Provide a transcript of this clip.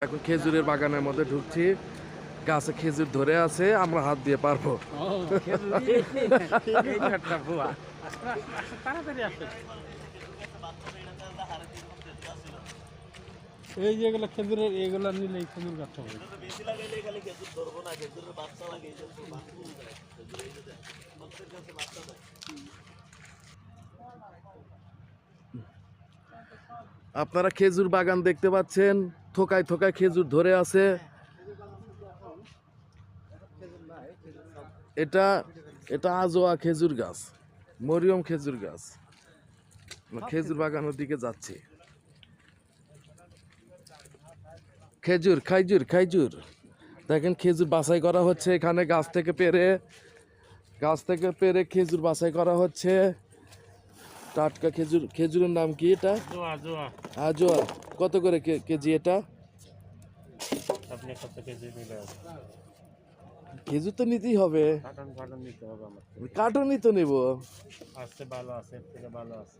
এখন খেজুরের বাগানের মধ্যে ঢুকছি। গাছে খেজুর ধরে আছে, আমরা হাত দিয়ে পারবো। এই যেগুলো খেজুরের এগুলো নিলে খেজুর গাছ হবে। আপনারা খেজুর বাগান দেখতে পাচ্ছেন, থোকায় থোকায় খেজুর ধরে আছে। এটা এটা আজোয়া খেজুর গাছ, মরিয়ম খেজুর গাছ। খেজুর বাগানের দিকে যাচ্ছি। খেজুর খাইজুর খাইজুর দেখেন, খেজুর বাছাই করা হচ্ছে এখানে। গাছ থেকে পেরে খেজুর বাছাই করা হচ্ছে। টাটকা খেজুর। খেজুরের নাম কি এটা? আজোয়া। কত করে কেজি এটা? আপনি কত কেজি নিলে? খেজুর তো নিতেই হবে, কার্টন নিতে হবে আমার। কার্টনই তো নেব। আছে ভালো আছে, এর থেকে ভালো আছে।